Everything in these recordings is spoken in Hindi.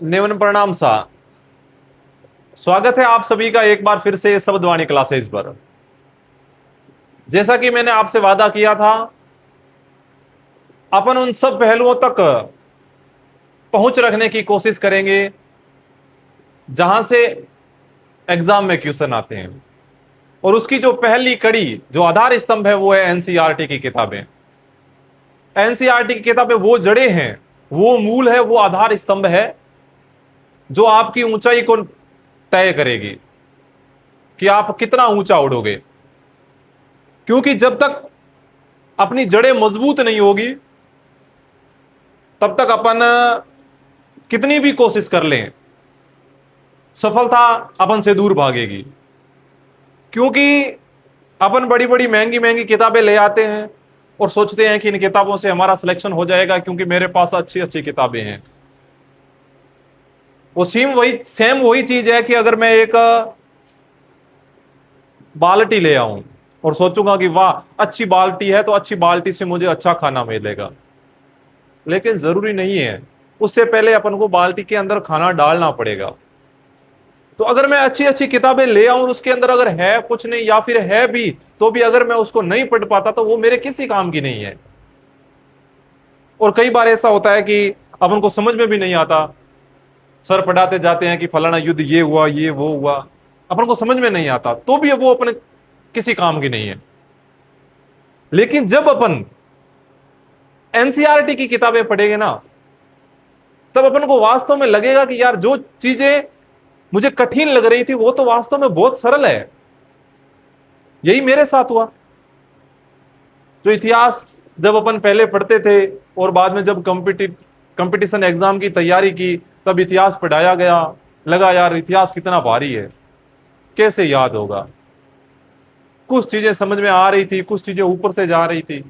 निम्न प्रणाम सा। स्वागत है आप सभी का एक बार फिर से शब्दवाणी क्लासेस पर। जैसा कि मैंने आपसे वादा किया था, अपन उन सब पहलुओं तक पहुंच रखने की कोशिश करेंगे जहां से एग्जाम में क्वेश्चन आते हैं। और उसकी जो पहली कड़ी, जो आधार स्तंभ है, वो है एनसीईआरटी की किताबें। एनसीईआरटी की किताबें वो जड़ें हैं, वो मूल है, वो आधार स्तंभ है जो आपकी ऊंचाई को तय करेगी कि आप कितना ऊंचा उड़ोगे। क्योंकि जब तक अपनी जड़ें मजबूत नहीं होगी, तब तक अपन कितनी भी कोशिश कर लें, सफलता अपन से दूर भागेगी। क्योंकि अपन बड़ी बड़ी महंगी महंगी किताबें ले आते हैं और सोचते हैं कि इन किताबों से हमारा सिलेक्शन हो जाएगा क्योंकि मेरे पास अच्छी अच्छी किताबें हैं। वो सेम वही चीज है कि अगर मैं एक बाल्टी ले आऊं और सोचूंगा कि वाह अच्छी बाल्टी है तो अच्छी बाल्टी से मुझे अच्छा खाना मिलेगा, लेकिन जरूरी नहीं है। उससे पहले अपन को बाल्टी के अंदर खाना डालना पड़ेगा। तो अगर मैं अच्छी अच्छी किताबें ले आऊं और उसके अंदर अगर है कुछ नहीं, या फिर है भी तो भी अगर मैं उसको नहीं पढ़ पाता, तो वो मेरे किसी काम की नहीं है। और कई बार ऐसा होता है कि अपन को समझ में भी नहीं आता। सर पढ़ाते जाते हैं कि फलाना युद्ध ये हुआ, ये वो हुआ, अपन को समझ में नहीं आता, तो भी वो अपने किसी काम की नहीं है। लेकिन जब अपन एनसीईआरटी की किताबें पढ़ेंगे ना, तब अपन को वास्तव में लगेगा कि यार जो चीजें मुझे कठिन लग रही थी वो तो वास्तव में बहुत सरल है। यही मेरे साथ हुआ। जो इतिहास जब अपन पहले पढ़ते थे और बाद में जब कंपटीशन एग्जाम की तैयारी की, तब इतिहास पढ़ाया गया, लगा यार इतिहास कितना भारी है, कैसे याद होगा। कुछ चीजें समझ में आ रही थी, कुछ चीजें ऊपर से जा रही थी।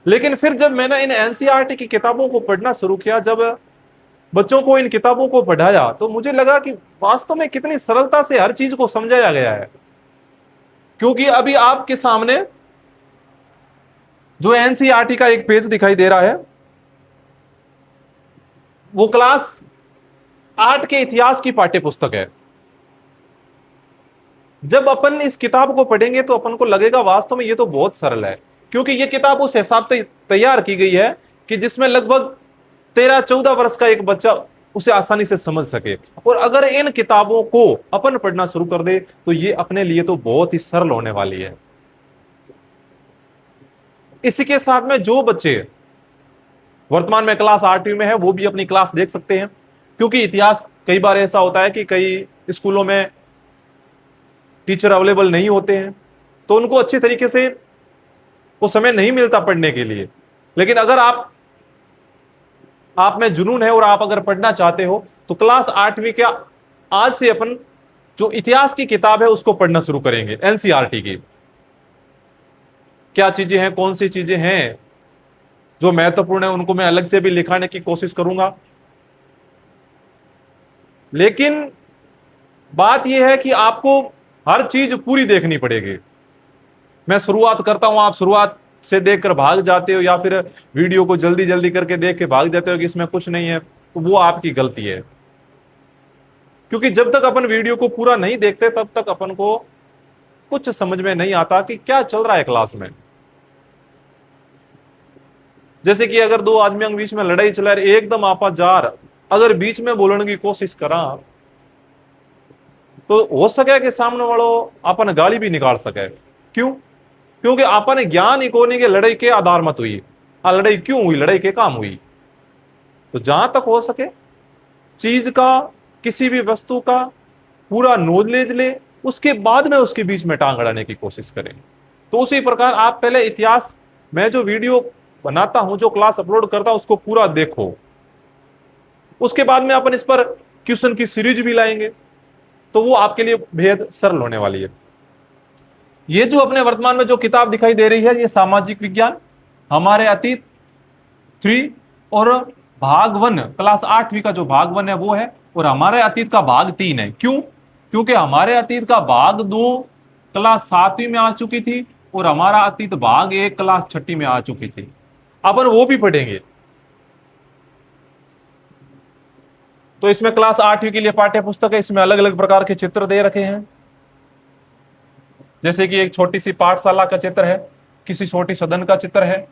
लेकिन फिर जब मैंने इन एनसीईआरटी की किताबों को पढ़ना शुरू किया, जब बच्चों को इन किताबों को पढ़ाया, तो मुझे लगा कि वास्तव में कितनी सरलता से हर चीज को समझाया गया है। क्योंकि अभी आपके सामने जो एनसीईआरटी का एक पेज दिखाई दे रहा है, वो क्लास 8 के इतिहास की पाठ्य पुस्तक है। जब अपन इस किताब को पढ़ेंगे तो अपन को लगेगा वास्तव में ये तो बहुत सरल है। क्योंकि ये किताब उस हिसाब से तैयार की गई है कि जिसमें लगभग 13-14 वर्ष का एक बच्चा उसे आसानी से समझ सके। और अगर इन किताबों को अपन पढ़ना शुरू कर दे तो ये अपने लिए तो बहुत ही सरल होने वाली है। इसी के साथ में जो बच्चे वर्तमान में क्लास 8वीं में है, वो भी अपनी क्लास देख सकते हैं। क्योंकि इतिहास कई बार ऐसा होता है कि कई स्कूलों में टीचर अवेलेबल नहीं होते हैं, तो उनको अच्छी तरीके से वो समय नहीं मिलता पढ़ने के लिए। लेकिन अगर आप में जुनून है और आप अगर पढ़ना चाहते हो, तो क्लास 8वीं के आज से अपन जो इतिहास की किताब है उसको पढ़ना शुरू करेंगे। एनसीईआरटी की क्या चीजें हैं, कौन सी चीजें हैं जो महत्वपूर्ण है, उनको मैं अलग से भी लिखाने की कोशिश करूंगा। लेकिन बात यह है कि आपको हर चीज पूरी देखनी पड़ेगी। मैं शुरुआत करता हूं, आप शुरुआत से देखकर भाग जाते हो, या फिर वीडियो को जल्दी जल्दी करके देख के भाग जाते हो कि इसमें कुछ नहीं है, तो वो आपकी गलती है। क्योंकि जब तक अपन वीडियो को पूरा नहीं देखते, तब तक अपन को कुछ समझ में नहीं आता कि क्या चल रहा है क्लास में। जैसे कि अगर दो आदमियों के बीच में लड़ाई चला रही, एकदम आपा जार अगर बीच में बोलने की कोशिश करा, तो हो सके कि सामने वालों अपन गाली भी निकाल सके। क्यों? क्योंकि आपने ज्ञान ही कोनी के लड़ाई के आधार मत हुई। लड़ाई क्यों हुई, लड़ाई के काम हुई। तो जहां तक हो सके चीज का, किसी भी वस्तु का पूरा नॉलेज ले, उसके बाद में उसके बीच में टांग अड़ाने की कोशिश करें। तो उसी प्रकार आप पहले इतिहास, मैं जो वीडियो बनाता हूं, जो क्लास अपलोड करता हूं, उसको पूरा देखो। उसके बाद में अपन इस पर क्वेश्चन की सीरीज भी लाएंगे, तो वो आपके लिए बेहद सरल होने वाली है। ये जो अपने वर्तमान में जो किताब दिखाई दे रही है, ये सामाजिक विज्ञान हमारे अतीत 3 और भाग 1, क्लास 8वीं का जो भाग 1 है वो है, और हमारे अतीत का भाग 3 है। क्यों? क्योंकि हमारे अतीत का भाग 2 क्लास 7वीं में आ चुकी थी, और हमारा अतीत भाग 1 क्लास 6वीं में आ चुकी थी। अपन वो भी पढ़ेंगे। तो इसमें क्लास 8वीं के लिए पाठ्य पुस्तक है, इसमें अलग अलग प्रकार के चित्र दे रखे हैं, जैसे कि एक छोटी सी पाठशाला का चित्र है, किसी छोटी सदन का चित्र है,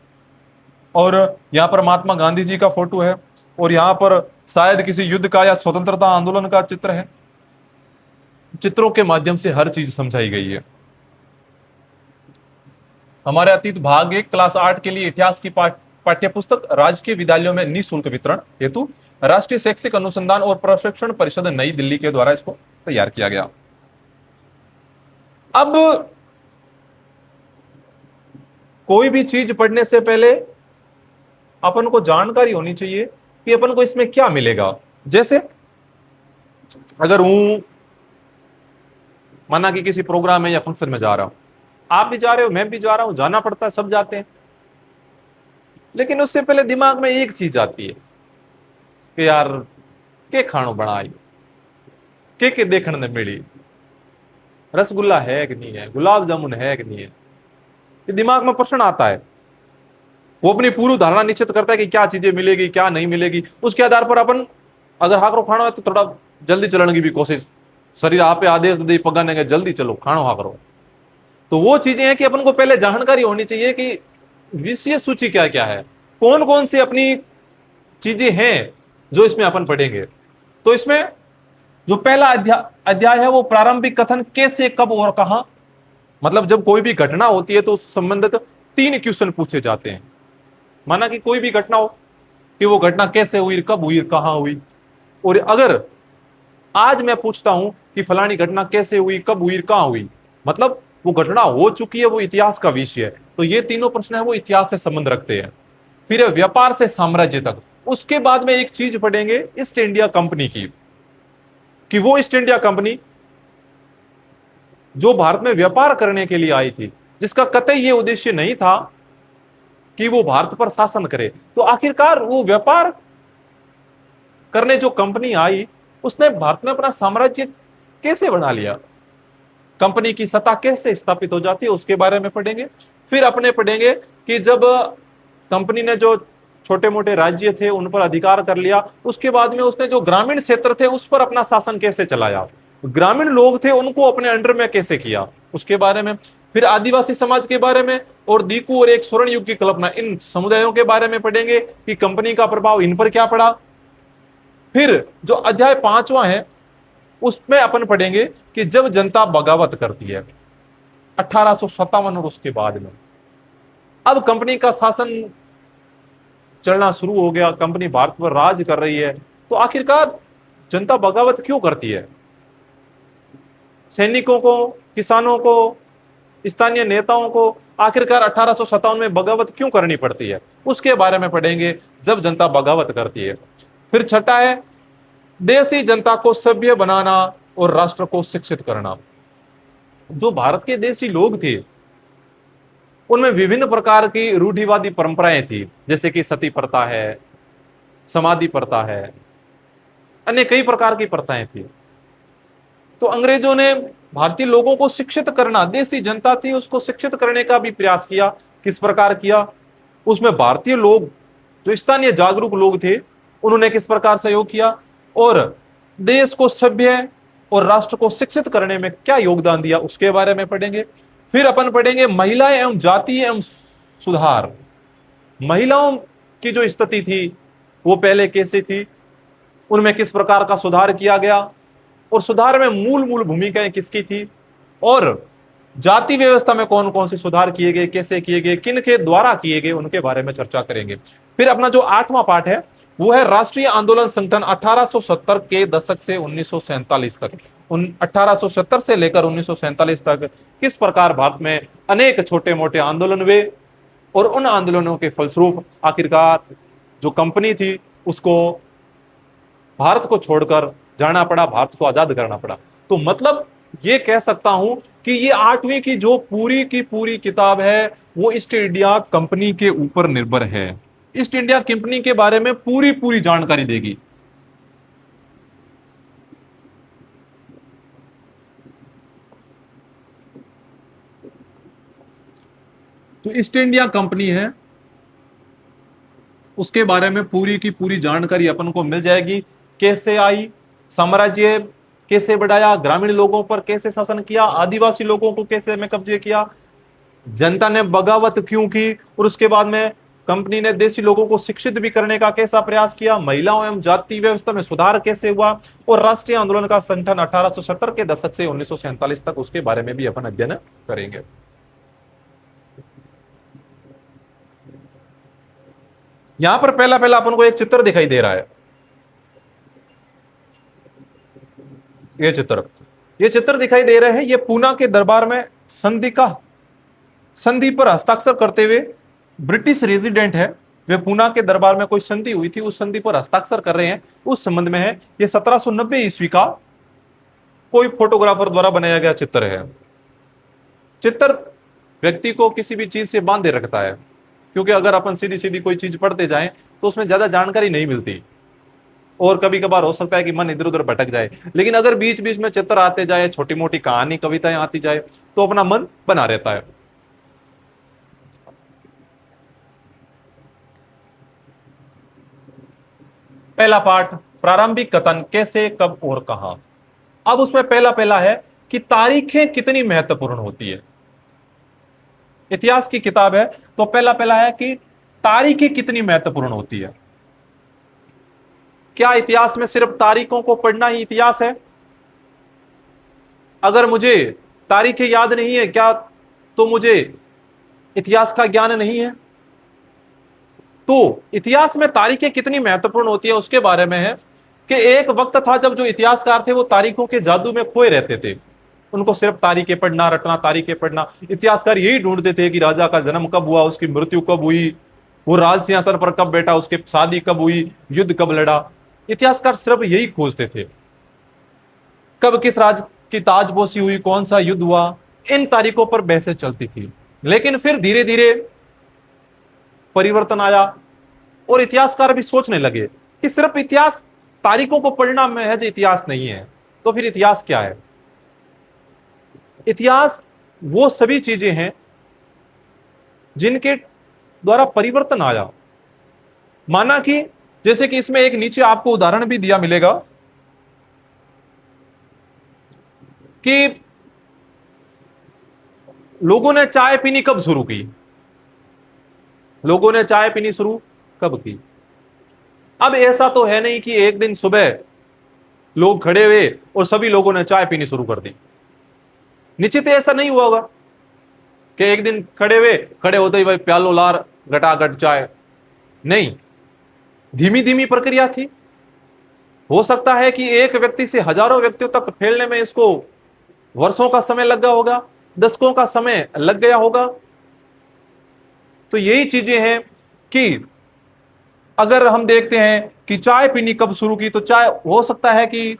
और यहां पर महात्मा गांधी जी का फोटो है, और यहां पर शायद किसी युद्ध का या स्वतंत्रता आंदोलन का चित्र है। चित्रों के माध्यम से हर चीज समझाई गई है। हमारे अतीत भाग 1 क्लास 8 के लिए इतिहास की पाठ्य पुस्तक राजकीय विद्यालयों में निःशुल्क वितरण हेतु राष्ट्रीय शैक्षिक अनुसंधान और प्रशिक्षण परिषद नई दिल्ली के द्वारा इसको तैयार किया गया। अब कोई भी चीज पढ़ने से पहले अपन को जानकारी होनी चाहिए कि अपन को इसमें क्या मिलेगा। जैसे अगर हूं माना कि किसी प्रोग्राम में या फंक्शन में जा रहा हूं, आप भी जा रहे हो, मैं भी जा रहा हूं, जाना पड़ता है, सब जाते हैं, लेकिन उससे पहले दिमाग में एक चीज आती है कि यार के खानो बनाई, के देखने ने मिली, रसगुल्ला है कि नहीं है, गुलाब जामुन है कि नहीं है, ये दिमाग में प्रश्न आता है। वो अपनी पूरी धारणा निश्चित करता है कि क्या चीजें मिलेगी क्या नहीं मिलेगी। उसके आधार पर अपन अगर हाकरो खाना है तो थोड़ा जल्दी चलने की भी कोशिश, शरीर आप आदेश दे पगाने के जल्दी चलो खानो हाकरो। तो वो चीजें हैं कि अपन को पहले जानकारी होनी चाहिए कि विषय सूची क्या क्या है, कौन कौन सी अपनी चीजें हैं जो इसमें अपन पढ़ेंगे। तो इसमें जो पहला अध्याय है वो प्रारंभिक कथन, कैसे कब और कहां, मतलब जब कोई भी घटना होती है तो उस संबंधित 3 क्वेश्चन पूछे जाते हैं। माना कि कोई भी घटना हो कि वो घटना कैसे हुई, कब हुई, कहां हुई। और अगर आज मैं पूछता हूं कि फलानी घटना कैसे हुई, कब हुई, कहां हुई, मतलब वो घटना हो चुकी है, वो इतिहास का विषय है। तो ये तीनों प्रश्न है वो इतिहास से संबंध रखते हैं। फिर व्यापार से साम्राज्य तक। उसके बाद में एक चीज पढ़ेंगे ईस्ट इंडिया कंपनी की, कि वो ईस्ट इंडिया कंपनी जो भारत में व्यापार करने के लिए आई थी, जिसका कतई ये उद्देश्य नहीं था कि वो भारत पर शासन करे, तो आखिरकार वो व्यापार करने जो कंपनी आई उसने भारत में अपना साम्राज्य कैसे बना लिया, कंपनी की सत्ता कैसे स्थापित हो जाती है, उसके बारे में पढ़ेंगे। फिर अपने पढ़ेंगे कि जब कंपनी ने जो छोटे मोटे राज्य थे उन पर अधिकार कर लिया, उसके बाद में उसने जो ग्रामीण क्षेत्र थे उस पर अपना शासन कैसे चलाया, ग्रामीण लोग थे उनको अपने अंडर में कैसे किया, उसके बारे में। फिर आदिवासी समाज के बारे में और दीकू और एक स्वर्ण युग की कल्पना, इन समुदायों के बारे में पढ़ेंगे कि कंपनी का प्रभाव इन पर क्या पड़ा। फिर जो अध्याय 5वां है उसमें अपन पढ़ेंगे कि जब जनता बगावत करती है 1857 और उसके बाद में, अब कंपनी का शासन चलना शुरू हो गया, कंपनी भारत पर राज कर रही है, तो आखिरकार जनता बगावत क्यों करती है, सैनिकों को, किसानों को, स्थानीय नेताओं को आखिरकार 1857 में बगावत क्यों करनी पड़ती है, उसके बारे में पढ़ेंगे जब जनता बगावत करती है। फिर छठा है देसी जनता को सभ्य बनाना और राष्ट्र को शिक्षित करना। जो भारत के देसी लोग थे उनमें विभिन्न प्रकार की रूढ़िवादी परंपराएं थी, जैसे कि सती प्रथा है, समाधि प्रथा है, अन्य कई प्रकार की प्रथाएं थी। तो अंग्रेजों ने भारतीय लोगों को शिक्षित करना, देसी जनता थी उसको शिक्षित करने का भी प्रयास किया। किस प्रकार किया, उसमें भारतीय लोग जो स्थानीय जागरूक लोग थे उन्होंने किस प्रकार सहयोग किया, और देश को सभ्य और राष्ट्र को शिक्षित करने में क्या योगदान दिया, उसके बारे में पढ़ेंगे। फिर अपन पढ़ेंगे महिलाएं एवं जाति एवं सुधार। महिलाओं की जो स्थिति थी वो पहले कैसी थी, उनमें किस प्रकार का सुधार किया गया, और सुधार में मूल मूल भूमिकाएं किसकी थी, और जाति व्यवस्था में कौन कौन से सुधार किए गए, कैसे किए गए, किन के द्वारा किए गए, उनके बारे में चर्चा करेंगे। फिर अपना जो 8वां पाठ है वो है राष्ट्रीय आंदोलन संगठन 1870 के दशक से 1947 तक। 1870 से लेकर 1947 तक किस प्रकार भारत में अनेक छोटे मोटे आंदोलन हुए, और उन आंदोलनों के फलस्वरूप आखिरकार जो कंपनी थी उसको भारत को छोड़कर जाना पड़ा, भारत को आजाद करना पड़ा। तो मतलब ये कह सकता हूं कि ये 8वीं की जो पूरी की पूरी किताब है वो ईस्ट इंडिया कंपनी के ऊपर निर्भर है। ईस्ट इंडिया कंपनी के बारे में पूरी पूरी जानकारी देगी। तो ईस्ट इंडिया कंपनी है उसके बारे में पूरी की पूरी जानकारी अपन को मिल जाएगी कैसे आई, साम्राज्य कैसे बढ़ाया, ग्रामीण लोगों पर कैसे शासन किया, आदिवासी लोगों को कैसे में कब्जे किया, जनता ने बगावत क्यों की, और उसके बाद में कंपनी ने देशी लोगों को शिक्षित भी करने का कैसा प्रयास किया, महिलाओं एवं जाति व्यवस्था में सुधार कैसे हुआ, और राष्ट्रीय आंदोलन का संगठन 1870 के दशक से 1947 तक, उसके बारे में भी अपन अध्ययन करेंगे। यहां पर पहला पहला अपन को एक चित्र दिखाई दे रहा है। ये चित्र दिखाई दे रहे हैं, ये पूना के दरबार में संधि पर हस्ताक्षर करते हुए ब्रिटिश रेजिडेंट है, वे पूना के दरबार में कोई संधि हुई थी, उस संधि पर हस्ताक्षर कर रहे हैं, उस संबंध में है। ये 1790 ईस्वी का कोई फोटोग्राफर द्वारा बनाया गया चित्र है। चित्र व्यक्ति को किसी भी चीज से बांधे रखता है, क्योंकि अगर अपन सीधी सीधी कोई चीज पढ़ते जाएं तो उसमें ज्यादा जानकारी नहीं मिलती, और कभी कभार हो सकता है कि मन इधर उधर भटक जाए। लेकिन अगर बीच बीच में चित्र आते जाए, छोटी मोटी कहानी कविताएं आती जाए, तो अपना मन बना रहता है। पहला पाठ, प्रारंभिक कथन, कैसे, कब और कहां। अब उसमें पहला पहला है कि तारीखें कितनी महत्वपूर्ण होती है। इतिहास की किताब है, तो पहला पहला है कि तारीखें कितनी महत्वपूर्ण होती है। क्या इतिहास में सिर्फ तारीखों को पढ़ना ही इतिहास है? अगर मुझे तारीखें याद नहीं है क्या, तो मुझे इतिहास का ज्ञान नहीं है? तो इतिहास में तारीखें कितनी महत्वपूर्ण होती है उसके बारे में है कि एक वक्त था जब जो इतिहासकार थे वो तारीखों के जादू में खोए रहते थे। उनको सिर्फ तारीखें पढ़ना, रटना, तारीखें पढ़ना। इतिहासकार यही ढूंढते थे कि राजा का जन्म कब हुआ, उसकी मृत्यु कब हुई, वो राज सिंहासन पर कब बैठा, उसकी शादी कब हुई, युद्ध कब लड़ा। इतिहासकार सिर्फ यही खोजते थे, कब किस राज की ताजपोशी हुई, कौन सा युद्ध हुआ, इन तारीखों पर बहसें चलती थी। लेकिन फिर धीरे धीरे परिवर्तन आया और इतिहासकार भी सोचने लगे कि सिर्फ इतिहास, तारीखों को पढ़ना महज इतिहास नहीं है, तो फिर इतिहास क्या है? इतिहास वो सभी चीजें हैं जिनके द्वारा परिवर्तन आया। माना कि जैसे कि इसमें एक नीचे आपको उदाहरण भी दिया मिलेगा कि लोगों ने चाय पीनी कब शुरू की, लोगों ने चाय पीनी शुरू कब की। अब ऐसा तो है नहीं कि एक दिन सुबह लोग खड़े हुए और सभी लोगों ने चाय पीनी शुरू कर दी। निश्चित ऐसा नहीं हुआ होगा कि एक दिन खड़े होते ही भाई प्यालो लार गटागट चाय। नहीं, धीमी धीमी प्रक्रिया थी। हो सकता है कि एक व्यक्ति से हजारों व्यक्तियों तक फैलने में इसको वर्षों का समय लग गया होगा, दशकों का समय लग गया होगा। तो यही चीजें हैं कि अगर हम देखते हैं कि चाय पीनी कब शुरू की, तो चाय हो सकता है कि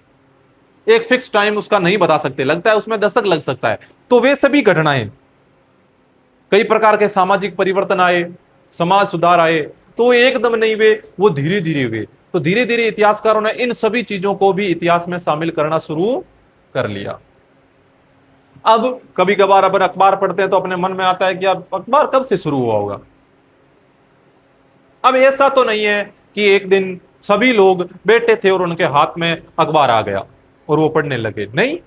एक फिक्स टाइम उसका नहीं बता सकते, लगता है उसमें दशक लग सकता है। तो वे सभी घटनाएं, कई प्रकार के सामाजिक परिवर्तन आए, समाज सुधार आए, तो एकदम नहीं हुए, वो धीरे धीरे हुए। तो धीरे धीरे इतिहासकारों ने इन सभी चीजों को भी इतिहास में शामिल करना शुरू कर लिया। अब कभी कभार अपन अखबार पढ़ते हैं तो अपने मन में आता है कि यार अखबार कब से शुरू हुआ होगा। अब ऐसा तो नहीं है कि एक दिन सभी लोग बैठे थे और उनके हाथ में अखबार आ गया और वो पढ़ने लगे। नहीं,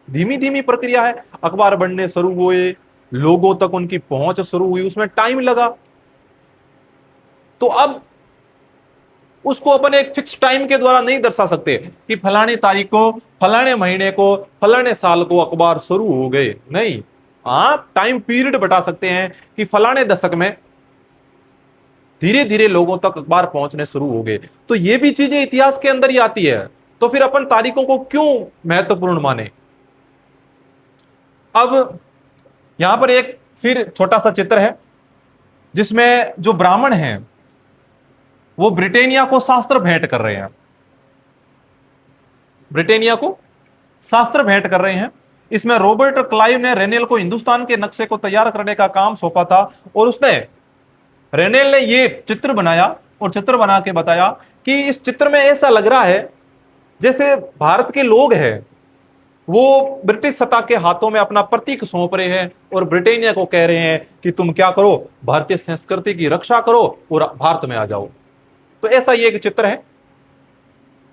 धीमी धीमी प्रक्रिया है। अखबार बढ़ने शुरू हुए, लोगों तक उनकी पहुंच शुरू हुई, उसमें टाइम लगा। तो अब उसको अपन एक फिक्स टाइम के द्वारा नहीं दर्शा सकते कि फलानी तारीख को, फलाने महीने को, फलाने साल को अखबार शुरू हो गए। नहीं, आप टाइम पीरियड बता सकते हैं कि फलाने दशक में धीरे धीरे लोगों तक अखबार पहुंचने शुरू हो गए। तो ये भी चीजें इतिहास के अंदर ही आती है। तो फिर अपन तारीखों को क्यों महत्वपूर्ण माने? अब यहां पर एक फिर छोटा सा चित्र है जिसमें जो ब्राह्मण हैं वो ब्रिटेनिया को शास्त्र भेंट कर रहे हैं। ब्रिटेनिया को शास्त्र भेंट कर रहे हैं। इसमें रॉबर्ट क्लाइव ने रेनेल को हिंदुस्तान के नक्शे को तैयार करने का काम सौंपा था और उसने, रेनेल ने ये चित्र बनाया और चित्र बना के बताया कि इस चित्र में ऐसा लग रहा है जैसे भारत के लोग हैं वो ब्रिटिश सत्ता के हाथों में अपना प्रतीक सौंप रहे हैं और ब्रिटेनिया को कह रहे हैं कि तुम क्या करो, भारतीय संस्कृति की रक्षा करो और भारत में आ जाओ। तो ऐसा ये एक चित्र है।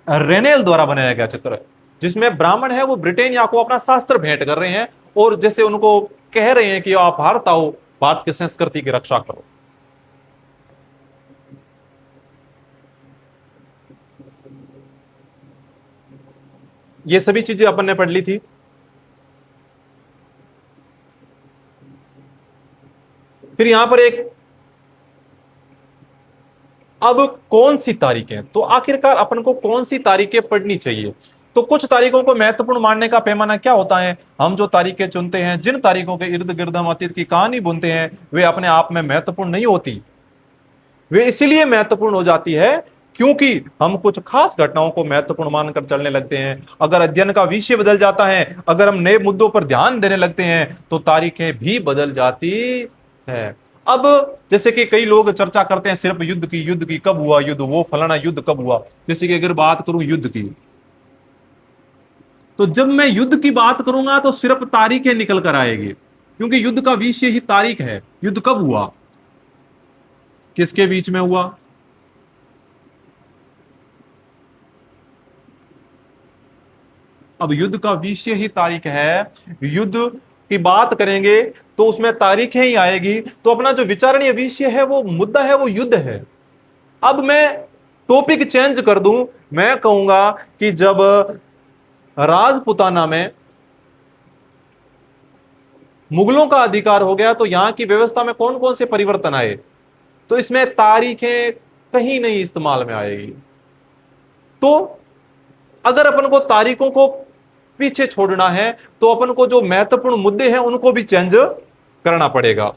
रेनेल द्वारा बनाया गया चित्र है, जिसमें ब्राह्मण है वो ब्रिटेनिया को अपना शास्त्र भेंट कर रहे हैं और जैसे उनको कह रहे हैं कि आप भारत आओ, भारत की संस्कृति की रक्षा करो। ये सभी चीजें अपन ने पढ़ ली थी। फिर यहां पर एक, अब कौन सी तारीखें, तो आखिरकार अपन को कौन सी तारीखें पढ़नी चाहिए? तो कुछ तारीखों को महत्वपूर्ण मानने का पैमाना क्या होता है? हम जो तारीखें चुनते हैं, जिन तारीखों के इर्द गिर्द हम अतीत की कहानी बुनते हैं, वे अपने आप में महत्वपूर्ण नहीं होती। वे इसीलिए महत्वपूर्ण हो जाती है क्योंकि हम कुछ खास घटनाओं को महत्वपूर्ण मानकर चलने लगते हैं। अगर अध्ययन का विषय बदल जाता है, अगर हम नए मुद्दों पर ध्यान देने लगते हैं, तो तारीखें भी बदल जाती है। अब जैसे कि कई लोग चर्चा करते हैं सिर्फ युद्ध की कब हुआ युद्ध, वो फलाना युद्ध कब हुआ। जैसे कि अगर बात करूं युद्ध की, तो जब मैं युद्ध की बात करूंगा तो सिर्फ तारीखें निकल कर आएगी, क्योंकि युद्ध का विषय ही तारीख है। युद्ध कब हुआ, किसके बीच में हुआ, अब युद्ध का विषय ही तारीख है। युद्ध की बात करेंगे तो उसमें तारीखें ही आएगी। तो अपना जो विचारणीय विषय है, वो मुद्दा है, वो युद्ध है। अब मैं टॉपिक चेंज कर दूं, मैं कहूंगा कि जब राजपुताना में मुगलों का अधिकार हो गया, तो यहां की व्यवस्था में कौन कौन से परिवर्तन आए, तो इसमें तारीखें कहीं नहीं इस्तेमाल में आएगी। तो अगर अपन को तारीखों को पीछे छोड़ना है, तो अपन को जो महत्वपूर्ण मुद्दे हैं उनको भी चेंज करना पड़ेगा।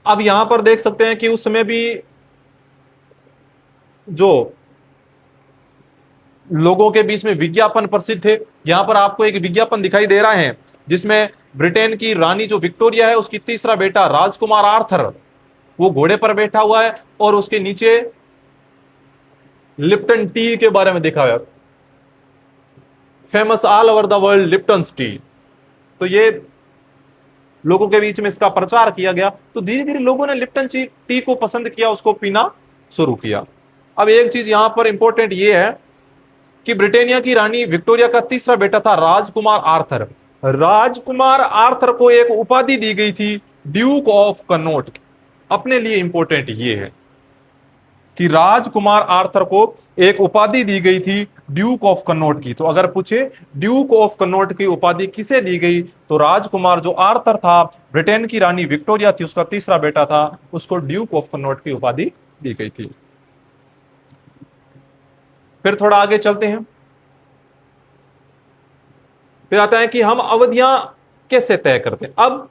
अब यहां पर देख सकते हैं कि उस समय भी जो लोगों के बीच में विज्ञापन प्रसिद्ध थे, यहां पर आपको एक विज्ञापन दिखाई दे रहा है जिसमें ब्रिटेन की रानी जो विक्टोरिया है, उसकी तीसरा बेटा राजकुमार आर्थर, वो घोड़े पर बैठा हुआ है और उसके नीचे लिप्टन टी के बारे में देखा है, famous all over the world Lipton T. तो ये लोगों के बीच में इसका प्रचार किया गया, तो धीरे धीरे लोगों ने लिप्टन टी को पसंद किया, उसको पीना शुरू किया। अब एक चीज यहां पर इंपॉर्टेंट ये है कि ब्रिटेनिया की रानी विक्टोरिया का तीसरा बेटा था राजकुमार आर्थर। राजकुमार आर्थर को एक उपाधि दी गई थी, ड्यूक ऑफ कनॉट। अपने लिए इंपॉर्टेंट ये है कि राजकुमार आर्थर को एक उपाधि दी गई थी ड्यूक ऑफ कनॉट की। तो अगर पूछे ड्यूक ऑफ कनॉट की उपाधि किसे दी गई, तो राजकुमार जो आर्थर था, ब्रिटेन की रानी विक्टोरिया थी, उसका तीसरा बेटा था, उसको ड्यूक ऑफ कनॉट की उपाधि दी गई थी। फिर थोड़ा आगे चलते हैं। फिर आता है कि हम अवधियां कैसे तय करते हैं। अब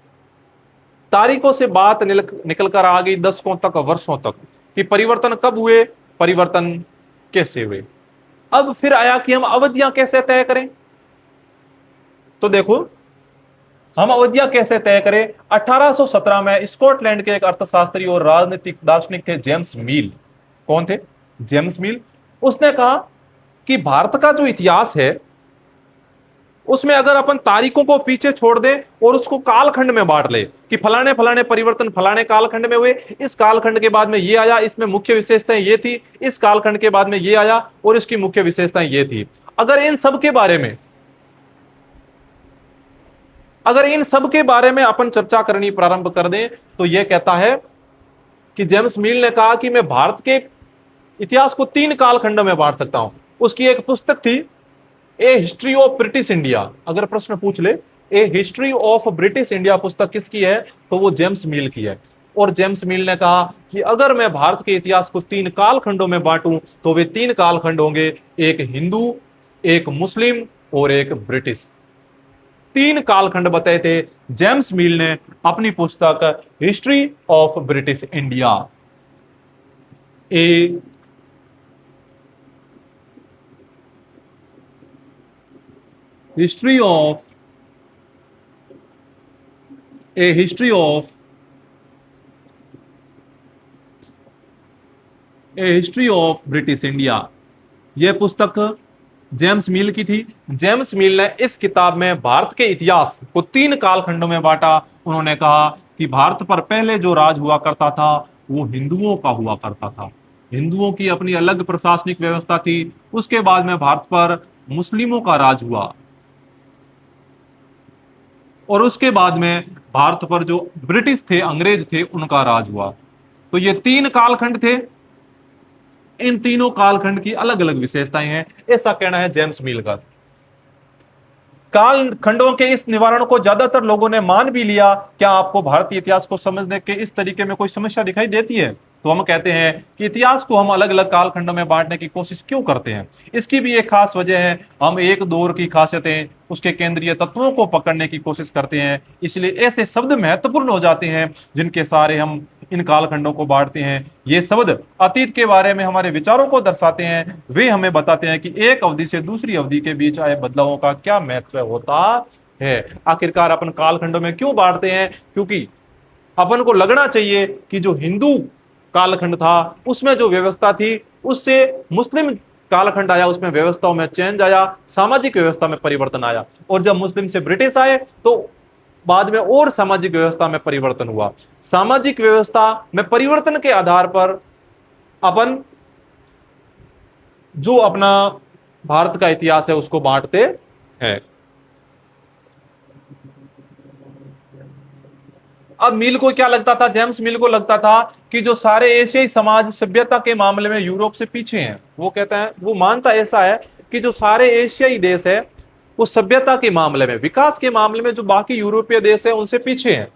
तारीखों से बात निकल कर आ गई दशकों तक, वर्षों तक, कि परिवर्तन कब हुए, परिवर्तन कैसे हुए। अब फिर आया कि हम अवधियां कैसे तय करें। तो देखो, हम अवधियां कैसे तय करें। 1817 में स्कॉटलैंड के एक अर्थशास्त्री और राजनीतिक दार्शनिक थे जेम्स मील। कौन थे? जेम्स मील। उसने कहा कि भारत का जो इतिहास है, उसमें अगर अपन तारीखों को पीछे छोड़ दें और उसको कालखंड में बांट ले कि फलाने फलाने परिवर्तन फलाने कालखंड में हुए, इस कालखंड के बाद में ये आया, इसमें मुख्य विशेषताएं ये थी, इस कालखंड के बाद में ये आया और इसकी मुख्य विशेषताएं ये थी। अगर इन सब के बारे में अपन चर्चा करनी प्रारंभ कर दें, तो यह कहता है कि जेम्स मील ने कहा कि मैं भारत के इतिहास को 3 कालखंडों में बांट सकता हूं। उसकी एक पुस्तक थी, ए हिस्ट्री ऑफ ब्रिटिश इंडिया। अगर प्रश्न पूछ ले ए हिस्ट्री ऑफ ब्रिटिश इंडिया पुस्तक किसकी है, तो वो जेम्स मील की है। और जेम्स मील ने कहा कि अगर मैं भारत के इतिहास को 3 कालखंडों में बांटूं, तो वे 3 कालखंड होंगे, एक हिंदू, एक मुस्लिम और एक ब्रिटिश। 3 कालखंड बताए थे जेम्स मील ने अपनी पुस्तक history of British India. A history of British India, यह पुस्तक जेम्स मील की थी। जेम्स मील ने इस किताब में भारत के इतिहास को 3 कालखंडों में बांटा। उन्होंने कहा कि भारत पर पहले जो राज हुआ करता था वो हिंदुओं का हुआ करता था। हिंदुओं की अपनी अलग प्रशासनिक व्यवस्था थी। उसके बाद में भारत पर मुस्लिमों का राज हुआ, और उसके बाद में भारत पर जो ब्रिटिश थे, अंग्रेज थे, उनका राज हुआ। तो ये तीन कालखंड थे। इन तीनों कालखंड की अलग अलग विशेषताएं हैं, ऐसा कहना है जेम्स मिल का। काल खंडों के इस निवारण को ज्यादातर लोगों ने मान भी लिया। क्या आपको भारतीय इतिहास को समझने के इस तरीके में कोई समस्या दिखाई देती है? तो हम कहते हैं कि इतिहास को हम अलग अलग कालखंडों में बांटने की कोशिश क्यों करते हैं। इसकी भी एक खास वजह है, हम एक दौर की खासियतें, उसके केंद्रीय तत्वों को पकड़ने की कोशिश करते हैं। इसलिए ऐसे शब्द महत्वपूर्ण हो जाते हैं जिनके सारे हम इन कालखंडों को बांटते हैं। ये शब्द अतीत के बारे में हमारे विचारों को दर्शाते हैं। वे हमें बताते हैं कि एक अवधि से दूसरी अवधि के बीच आए बदलावों का क्या महत्व होता है। आखिरकार अपन कालखंडों में क्यों बांटते हैं? क्योंकि अपन को लगना चाहिए कि जो हिंदू कालखंड था उसमें जो व्यवस्था थी, उससे मुस्लिम कालखंड आया, उसमें व्यवस्थाओं में चेंज आया, सामाजिक व्यवस्था में परिवर्तन आया। और जब मुस्लिम से ब्रिटिश आए तो बाद में और सामाजिक व्यवस्था में परिवर्तन हुआ। सामाजिक व्यवस्था में परिवर्तन के आधार पर अपन जो अपना भारत का इतिहास है उसको बांटते हैं। अब मिल को क्या लगता था, जेम्स मिल को लगता था कि जो सारे एशियाई समाज सभ्यता के मामले में यूरोप से पीछे हैं। वो कहता है, वो मानता ऐसा है कि जो सारे एशियाई देश है वो सभ्यता के मामले में, विकास के मामले में जो बाकी यूरोपीय देश है उनसे पीछे हैं।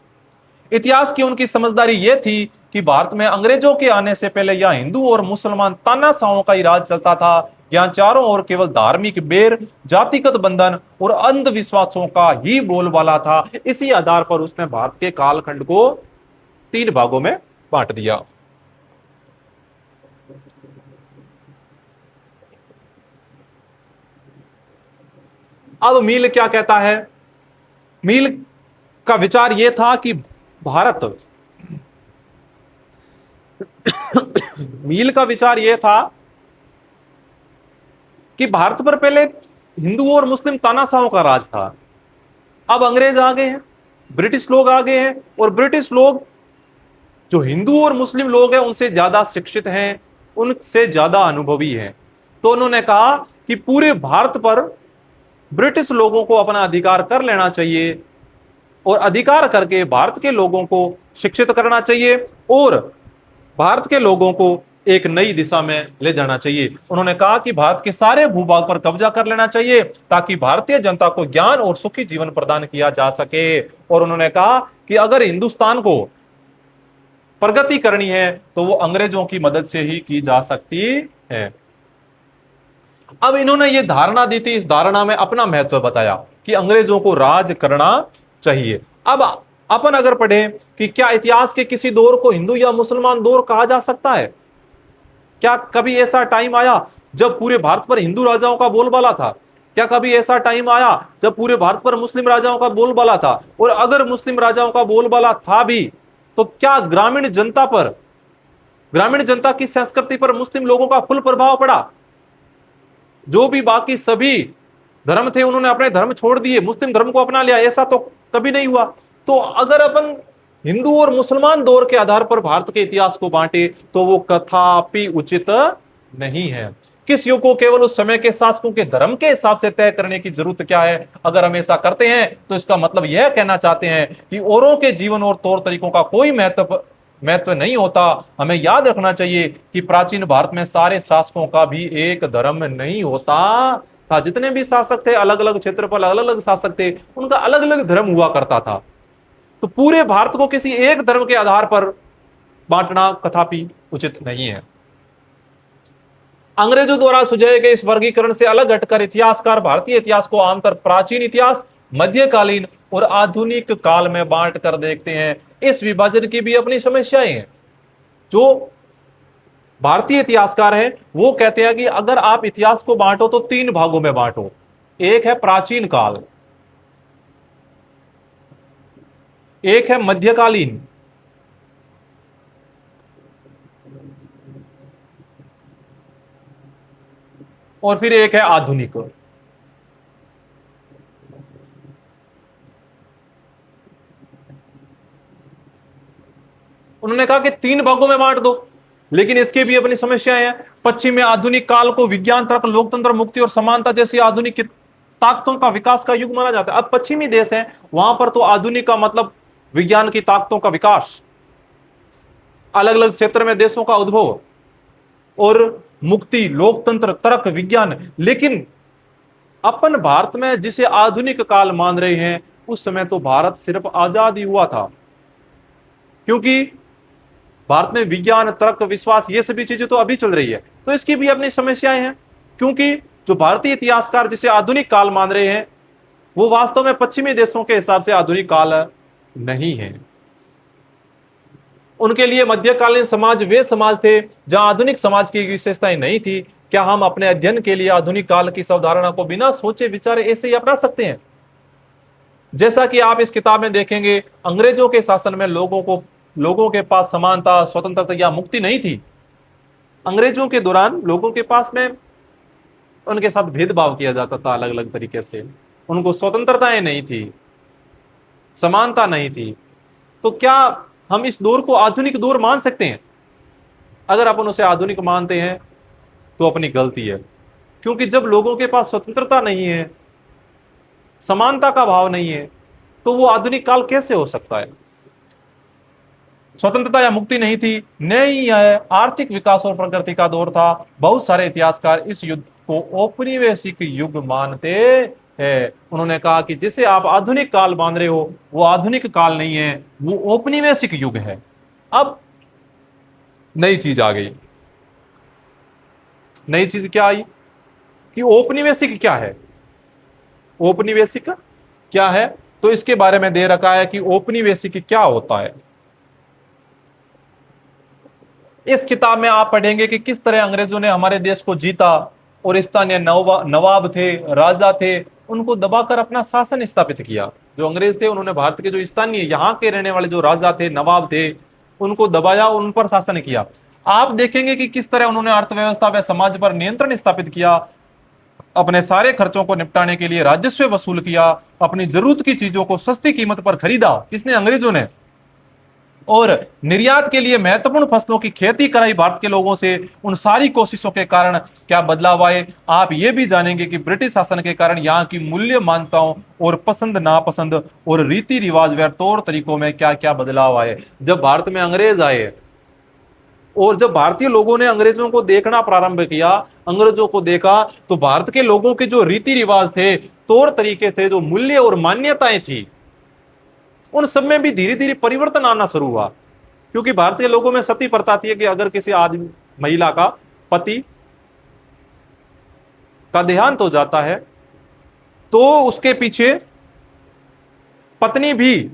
इतिहास की उनकी समझदारी यह थी कि भारत में अंग्रेजों के आने से पहले यहाँ हिंदू और मुसलमान तानाशाहों का ही राज चलता था। यहाँ चारों ओर केवल धार्मिक बेर, जातिगत बंधन और अंधविश्वासों का ही बोलबाला था। इसी आधार पर उसने भारत के कालखंड को तीन भागों में बांट दिया। अब मील क्या कहता है? मील का विचार यह था कि भारत मील का विचार यह था कि भारत पर पहले हिंदू और मुस्लिम तानाशाहों का राज था। अब अंग्रेज आ गए हैं, ब्रिटिश लोग आ गए हैं, और ब्रिटिश लोग जो हिंदू और मुस्लिम लोग हैं उनसे ज्यादा शिक्षित हैं, उनसे ज्यादा अनुभवी हैं। तो उन्होंने कहा कि पूरे भारत पर ब्रिटिश लोगों को अपना अधिकार कर लेना चाहिए, और अधिकार करके भारत के लोगों को शिक्षित करना चाहिए, और भारत के लोगों को एक नई दिशा में ले जाना चाहिए। उन्होंने कहा कि भारत के सारे भूभाग पर कब्जा कर लेना चाहिए ताकि भारतीय जनता को ज्ञान और सुखी जीवन प्रदान किया जा सके। और उन्होंने कहा कि अगर हिंदुस्तान को प्रगति करनी है तो वो अंग्रेजों की मदद से ही की जा सकती है। अब इन्होंने ये धारणा दी थी, इस धारणा में अपना महत्व बताया कि अंग्रेजों को राज करना चाहिए। अब अपन अगर पढ़े कि क्या इतिहास के किसी दौर को हिंदू या मुसलमान दौर कहा जा सकता है? क्या कभी ऐसा टाइम आया जब पूरे भारत पर हिंदू राजाओं का बोलबाला था? क्या कभी ऐसा टाइम आया जब पूरे भारत पर मुस्लिम राजाओं का बोलबाला था? और अगर मुस्लिम राजाओं का बोलबाला था भी तो क्या ग्रामीण जनता पर, ग्रामीण जनता की संस्कृति पर मुस्लिम लोगों का फुल प्रभाव पड़ा? जो भी बाकी सभी धर्म थे उन्होंने अपने धर्म छोड़ दिए, मुस्लिम धर्म को अपना लिया, ऐसा तो कभी नहीं हुआ। तो अगर अपन हिंदू और मुसलमान दौर के आधार पर भारत के इतिहास को बांटे तो वो कथापि उचित नहीं है। किस युग को केवल उस समय के शासकों के धर्म के हिसाब से तय करने की जरूरत क्या है? अगर हम ऐसा करते हैं तो इसका मतलब यह कहना चाहते हैं कि औरों के जीवन और तौर तरीकों का कोई महत्व नहीं होता। हमें याद रखना चाहिए कि प्राचीन भारत में सारे शासकों का भी एक धर्म नहीं होता था। जितने भी शासक थे, अलग अलग क्षेत्र पर अलग अलग शासक थे, उनका अलग अलग धर्म हुआ करता था। तो पूरे भारत को किसी एक धर्म के आधार पर बांटना कदापि उचित नहीं है। अंग्रेजों द्वारा सुझाए गए इस वर्गीकरण से अलग हटकर इतिहासकार भारतीय इतिहास को आमतौर प्राचीन इतिहास, मध्यकालीन और आधुनिक काल में बांट कर देखते हैं। इस विभाजन की भी अपनी समस्याएं हैं। जो भारतीय इतिहासकार हैं वो कहते हैं कि अगर आप इतिहास को बांटो तो तीन भागों में बांटो। एक है प्राचीन काल, एक है मध्यकालीन, और फिर एक है आधुनिक। उन्होंने कहा कि तीन भागों में बांट दो। लेकिन इसके भी अपनी समस्याएं हैं। पश्चिम में आधुनिक काल को विज्ञान, तर्क, लोकतंत्र, मुक्ति और समानता जैसी आधुनिक ताकतों का विकास का युग माना जाता है। अब पश्चिमी देश है, वहां पर तो आधुनिक का मतलब विज्ञान की ताकतों का विकास, अलग अलग क्षेत्र में देशों का उद्भव और मुक्ति, लोकतंत्र, तर्क, विज्ञान। लेकिन अपन भारत में जिसे आधुनिक काल मान रहे हैं, उस समय तो भारत सिर्फ आजाद ही हुआ था, क्योंकि भारत में विज्ञान, तर्क, विश्वास ये सभी चीजें तो अभी चल रही है। तो इसकी भी अपनी समस्याएं हैं, क्योंकि जो भारतीय इतिहासकार जिसे आधुनिक काल मान रहे हैं, वो वास्तव में पश्चिमी देशों के हिसाब से आधुनिक काल नहीं है। उनके लिए मध्यकालीन समाज वे समाज थे जहां आधुनिक समाज की विशेषताएं नहीं थी। क्या हम अपने अध्ययन के लिए आधुनिक काल की अवधारणा को बिना सोचे विचारे ऐसे ही अपना सकते हैं? जैसा कि आप इस किताब में देखेंगे, अंग्रेजों के शासन में लोगों के पास समानता, स्वतंत्रता या मुक्ति नहीं थी। अंग्रेजों के दौरान लोगों के पास में उनके साथ भेदभाव किया जाता था अलग अलग तरीके से, उनको स्वतंत्रताएं नहीं थी, समानता नहीं थी। तो क्या हम इस दौर को आधुनिक दौर मान सकते हैं? अगर अपन उसे आधुनिक मानते हैं तो अपनी गलती है, क्योंकि जब लोगों के पास स्वतंत्रता नहीं है, समानता का भाव नहीं है, तो वो आधुनिक काल कैसे हो सकता है? स्वतंत्रता या मुक्ति नहीं थी, नहीं है, आर्थिक विकास और प्रगति का दौर था। बहुत सारे इतिहासकार इस युद्ध को औपनिवेशिक युग मानते हैं। उन्होंने कहा कि जिसे आप आधुनिक काल मान रहे हो, वो आधुनिक काल नहीं है, वो औपनिवेशिक युग है। अब नई चीज आ गई। नई चीज क्या आई कि औपनिवेशिक क्या है? औपनिवेशिक क्या है? तो इसके बारे में दे रखा है कि औपनिवेशिक क्या होता है। इस किताब में आप पढ़ेंगे कि किस तरह अंग्रेजों ने हमारे देश को जीता और स्थानीय नवाब थे, राजा थे, उनको दबाकर अपना शासन स्थापित किया। जो अंग्रेज थे, उन्होंने भारत के जो स्थानीय यहाँ के रहने वाले जो राजा थे, नवाब थे, उनको दबाया और उन पर शासन किया। आप देखेंगे कि किस तरह उन्होंने अर्थव्यवस्था व समाज पर नियंत्रण स्थापित किया, अपने सारे खर्चों को निपटाने के लिए राजस्व वसूल किया, अपनी जरूरत की चीजों को सस्ती कीमत पर खरीदा। किसने? अंग्रेजों ने। और निर्यात के लिए महत्वपूर्ण फसलों की खेती कराई भारत के लोगों से। उन सारी कोशिशों के कारण क्या बदलाव आए? आप ये भी जानेंगे कि ब्रिटिश शासन के कारण यहाँ की मूल्य मान्यताओं और पसंद नापसंद और रीति रिवाज व तौर तरीकों में क्या क्या बदलाव आए। जब भारत में अंग्रेज आए और जब भारतीय लोगों ने अंग्रेजों को देखना प्रारंभ किया, अंग्रेजों को देखा, तो भारत के लोगों के जो रीति रिवाज थे, तौर तरीके थे, जो मूल्य और मान्यताएं थी, उन सब में भी धीरे धीरे परिवर्तन आना शुरू हुआ। क्योंकि भारतीय लोगों में सती प्रथा थी कि अगर किसी आदमी, महिला का पति का देहांत हो जाता है, तो उसके पीछे पत्नी भी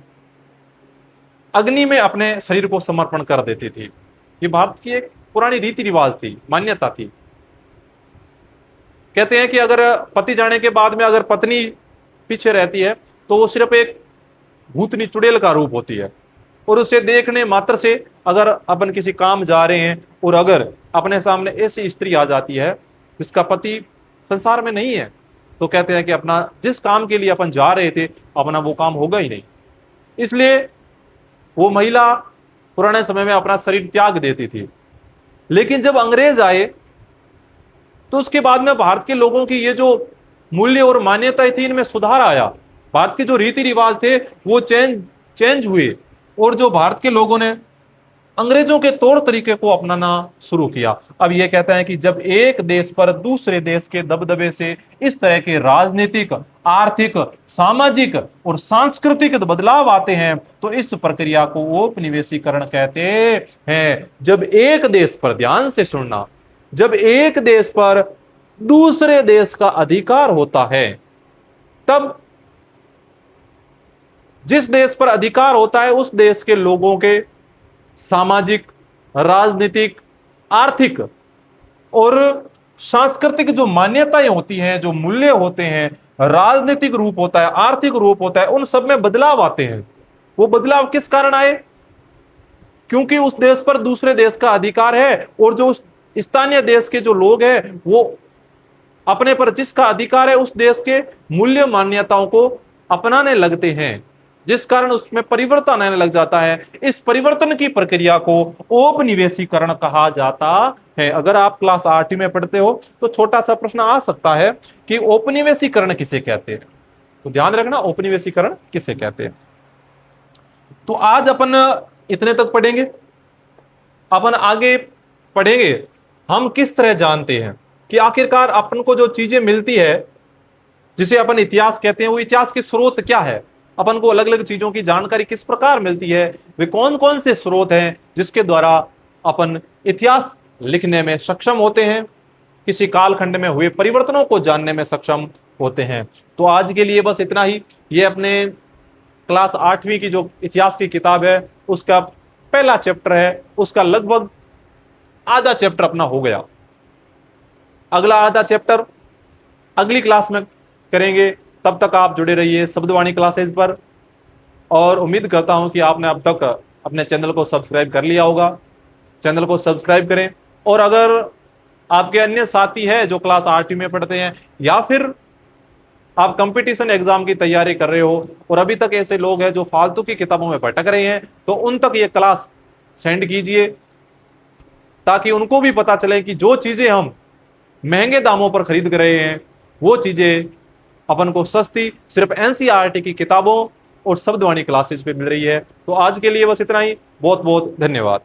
अग्नि में अपने शरीर को समर्पण कर देती थी। ये भारत की एक पुरानी रीति रिवाज थी, मान्यता थी। कहते हैं कि अगर पति जाने के बाद में अगर पत्नी पीछे रहती है, तो वो सिर्फ एक भूतनी, चुड़ैल का रूप होती है, और उसे देखने मात्र से अगर अपन किसी काम जा रहे हैं और अगर अपने सामने ऐसी स्त्री आ जाती है जिसका पति संसार में नहीं है, तो कहते हैं कि अपना जिस काम के लिए अपन जा रहे थे, अपना वो काम होगा ही नहीं। इसलिए वो महिला पुराने समय में अपना शरीर त्याग देती थी। लेकिन जब अंग्रेज आए, तो उसके बाद में भारत के लोगों की ये जो मूल्य और मान्यताएं थी, इनमें सुधार आया। भारत के जो रीति रिवाज थे वो चेंज हुए, और जो भारत के लोगों ने अंग्रेजों के तौर तरीके को अपनाना शुरू किया। अब यह कहता है कि जब एक देश पर दूसरे देश के दबदबे से इस तरह के राजनीतिक, आर्थिक, सामाजिक और सांस्कृतिक बदलाव आते हैं, तो इस प्रक्रिया को औपनिवेशीकरण कहते हैं। जब एक देश पर, ध्यान से सुनना, जब एक देश पर दूसरे देश का अधिकार होता है, तब जिस देश पर अधिकार होता है उस देश के लोगों के सामाजिक, राजनीतिक, आर्थिक और सांस्कृतिक जो मान्यताएं होती हैं, जो मूल्य होते हैं, राजनीतिक रूप होता है, आर्थिक रूप होता है, उन सब में बदलाव आते हैं। वो बदलाव किस कारण आए? क्योंकि उस देश पर दूसरे देश का अधिकार है, और जो उस स्थानीय देश के जो लोग हैं, वो अपने पर जिसका अधिकार है उस देश के मूल्य मान्यताओं को अपनाने लगते हैं। जिस कारण उसमें परिवर्तन आने लग जाता है। इस परिवर्तन की प्रक्रिया को औपनिवेशीकरण कहा जाता है। अगर आप क्लास 8 में पढ़ते हो तो छोटा सा प्रश्न आ सकता है कि औपनिवेशीकरण किसे कहते हैं, तो ध्यान रखना औपनिवेशीकरण किसे कहते हैं। तो आज अपन इतने तक पढ़ेंगे। अपन आगे पढ़ेंगे हम किस तरह जानते हैं कि आखिरकार अपन को जो चीजें मिलती है जिसे अपन इतिहास कहते हैं, वो इतिहास के स्रोत क्या है, अपन को अलग अलग चीजों की जानकारी किस प्रकार मिलती है, वे कौन कौन से स्रोत हैं जिसके द्वारा अपन इतिहास लिखने में सक्षम होते हैं, किसी कालखंड में हुए परिवर्तनों को जानने में सक्षम होते हैं। तो आज के लिए बस इतना ही। ये अपने क्लास 8वीं की जो इतिहास की किताब है उसका पहला चैप्टर है, उसका लगभग आधा चैप्टर अपना हो गया। अगला आधा चैप्टर अगली क्लास में करेंगे। तब तक आप जुड़े रहिए शब्दवाणी क्लासेस पर, और उम्मीद करता हूं कि आपने अब तक अपने चैनल को सब्सक्राइब कर लिया होगा। चैनल को सब्सक्राइब करें। और अगर आपके अन्य साथी हैं जो क्लास 8वीं में पढ़ते हैं, या फिर आप कंपटीशन एग्जाम की तैयारी कर रहे हो और अभी तक ऐसे लोग हैं जो फालतू की किताबों में भटक रहे हैं, तो उन तक ये क्लास सेंड कीजिए, ताकि उनको भी पता चले कि जो चीजें हम महंगे दामों पर खरीद रहे हैं वो चीजें अपन को सस्ती सिर्फ एनसीईआरटी की किताबों और शब्दवाणी क्लासेस पे मिल रही है। तो आज के लिए बस इतना ही। बहुत बहुत धन्यवाद।